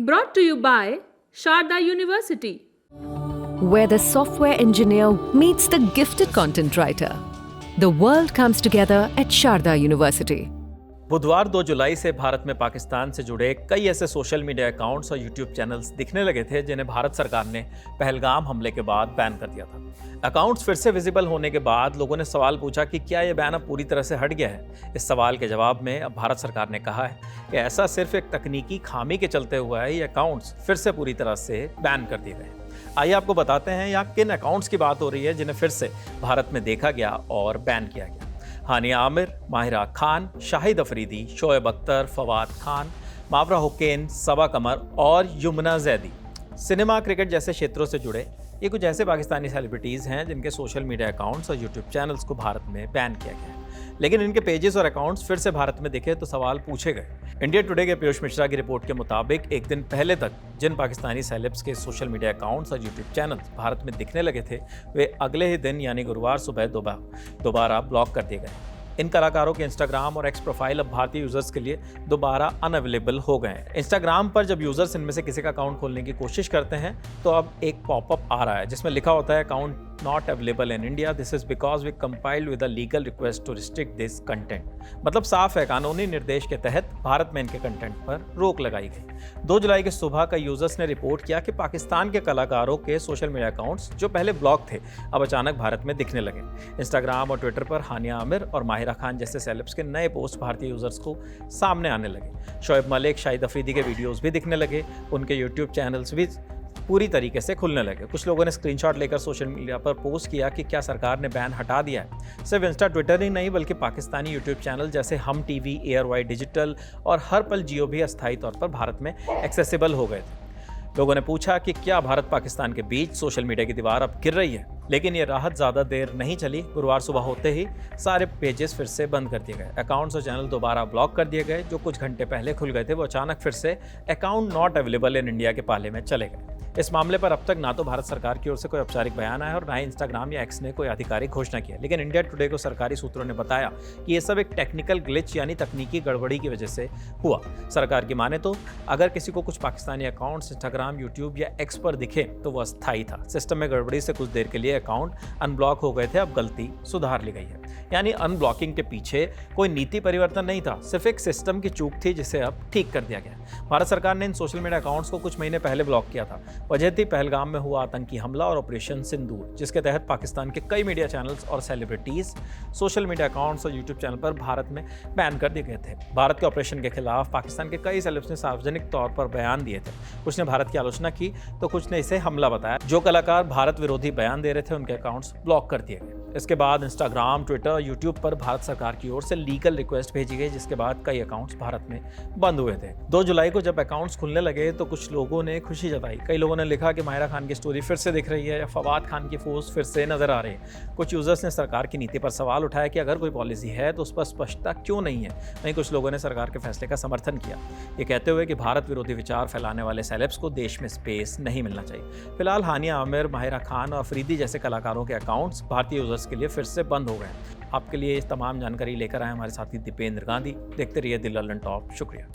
Brought to you by Sharda University. Where the software engineer meets the gifted content writer. The world comes together at Sharda University. बुधवार 2 जुलाई से भारत में पाकिस्तान से जुड़े कई ऐसे social media accounts और YouTube channels दिखने लगे थे जिन्हें भारत सरकार ने पहलगाम हमले के बाद बैन कर दिया था। अकाउंट्स फिर से विजिबल होने के बाद लोगों ने सवाल पूछा कि क्या ये बैन अब पूरी तरह से हट गया है। इस सवाल के जवाब में अब भारत सरकार ने कहा है कि ऐसा सिर्फ एक तकनीकी खामी के चलते हुआ है। ये अकाउंट्स फिर से पूरी तरह से बैन कर दिए गए। आइए आपको बताते हैं यहाँ किन अकाउंट्स की बात हो रही है जिन्हें फिर से भारत में देखा गया और बैन किया गया। हानिया आमिर, माहिरा खान, शाहिद अफरीदी, शोएब अख्तर, फवाद खान, मावरा हुसैन, सबा कमर और यमुना जैदी। सिनेमा, क्रिकेट जैसे क्षेत्रों से जुड़े ये कुछ ऐसे पाकिस्तानी सेलिब्रिटीज़ हैं जिनके सोशल मीडिया अकाउंट्स और यूट्यूब चैनल्स को भारत में बैन किया गया है। लेकिन इनके पेजेस और अकाउंट्स फिर से भारत में दिखे तो सवाल पूछे गए। इंडिया टुडे के पीयूष मिश्रा की रिपोर्ट के मुताबिक एक दिन पहले तक जिन पाकिस्तानी सेलेब्स के सोशल मीडिया अकाउंट्स और यूट्यूब चैनल्स भारत में दिखने लगे थे वे अगले ही दिन यानी गुरुवार सुबह दोबारा ब्लॉक कर दिए गए। इन कलाकारों के इंस्टाग्राम और एक्स प्रोफाइल अब भारतीय यूजर्स के लिए दोबारा अनअवेलेबल हो गए हैं। इंस्टाग्राम पर जब यूजर्स इनमें से किसी का अकाउंट खोलने की कोशिश करते हैं तो अब एक पॉपअप आ रहा है जिसमें लिखा होता है account not available in India, this is because we compiled with a legal request to restrict this content. मतलब साफ है, कानूनी निर्देश के तहत भारत में इनके कंटेंट पर रोक लगाई गई। 2 जुलाई की सुबह का यूजर्स ने रिपोर्ट किया कि पाकिस्तान के कलाकारों के सोशल मीडिया अकाउंट्स जो पहले ब्लॉक थे अब अचानक भारत में दिखने लगे। इंस्टाग्राम और ट्विटर पर हानिया आमिर और माहिरा खान जैसे सेलेब्स के नए पोस्ट भारतीय यूजर्स को सामने आने लगे। शोएब मलिक, शाहिद अफरीदी के वीडियोस भी दिखने लगे। उनके यूट्यूब चैनल्स भी पूरी तरीके से खुलने लगे। कुछ लोगों ने स्क्रीनशॉट लेकर सोशल मीडिया पर पोस्ट किया कि क्या सरकार ने बैन हटा दिया है। सिर्फ इंस्टा, ट्विटर ही नहीं बल्कि पाकिस्तानी यूट्यूब चैनल जैसे हम टीवी, एयरवाई डिजिटल और हर पल जियो भी अस्थायी तौर पर भारत में एक्सेसिबल हो गए थे। लोगों ने पूछा कि क्या भारत पाकिस्तान के बीच सोशल मीडिया की दीवार अब गिर रही है, लेकिन ये राहत ज़्यादा देर नहीं चली। गुरुवार सुबह होते ही सारे पेजेस फिर से बंद कर दिए गए। अकाउंट्स और चैनल दोबारा ब्लॉक कर दिए गए। जो कुछ घंटे पहले खुल गए थे वो अचानक फिर से account not available in India के पाले में चले गए। इस मामले पर अब तक ना तो भारत सरकार की ओर से कोई औपचारिक बयान आया और ना ही इंस्टाग्राम या एक्स ने कोई आधिकारिक घोषणा की है। लेकिन इंडिया टुडे को सरकारी सूत्रों ने बताया कि ये सब एक टेक्निकल ग्लिच यानी तकनीकी गड़बड़ी की वजह से हुआ। सरकार की माने तो अगर किसी को कुछ पाकिस्तानी अकाउंट्स इंस्टाग्राम, यूट्यूब या एक्स पर दिखे तो वो अस्थायी था। सिस्टम में गड़बड़ी से कुछ देर के लिए अकाउंट अनब्लॉक हो गए थे, अब गलती सुधार ली गई है। यानी अनब्लॉकिंग के पीछे कोई नीति परिवर्तन नहीं था, सिर्फ एक सिस्टम की चूक थी जिसे अब ठीक कर दिया गया। भारत सरकार ने इन सोशल मीडिया अकाउंट्स को कुछ महीने पहले ब्लॉक किया था। वजह थी पहलगाम में हुआ आतंकी हमला और ऑपरेशन सिंदूर, जिसके तहत पाकिस्तान के कई मीडिया चैनल्स और सेलिब्रिटीज सोशल मीडिया अकाउंट्स और यूट्यूब चैनल पर भारत में बैन कर दिए गए थे। भारत के ऑपरेशन के खिलाफ पाकिस्तान के कई सेलेब्स ने सार्वजनिक तौर पर बयान दिए थे। कुछ ने भारत की आलोचना की तो कुछ ने इसे हमला बताया। जो कलाकार भारत विरोधी बयान दे रहे थे उनके अकाउंट्स ब्लॉक कर दिए गए। इसके बाद इंस्टाग्राम, ट्विटर, यूट्यूब पर भारत सरकार की ओर से लीगल रिक्वेस्ट भेजी गई, जिसके बाद कई अकाउंट्स भारत में बंद हुए थे। 2 जुलाई को जब अकाउंट्स खुलने लगे तो कुछ लोगों ने खुशी जताई। कई लोगों ने लिखा कि माहिरा खान की स्टोरी फिर से दिख रही है या फवाद खान की पोस्ट फिर से नजर आ रही है। कुछ यूजर्स ने सरकार की नीति पर सवाल उठाया कि अगर कोई पॉलिसी है तो उस पर स्पष्टता क्यों नहीं है। वहीं कुछ लोगों ने सरकार के फैसले का समर्थन किया, ये कहते हुए कि भारत विरोधी विचार फैलाने वाले सेलेब्स को देश में स्पेस नहीं मिलना चाहिए। फिलहाल हानिया आमिर, माहिरा खान और अफरीदी जैसे कलाकारों के अकाउंट्स भारतीय यूजर्स के लिए फिर से बंद हो गए। आपके लिए तमाम जानकारी लेकर आए हमारे साथी दीपेंद्र गांधी। देखते रहिए द लंदन टॉप। शुक्रिया।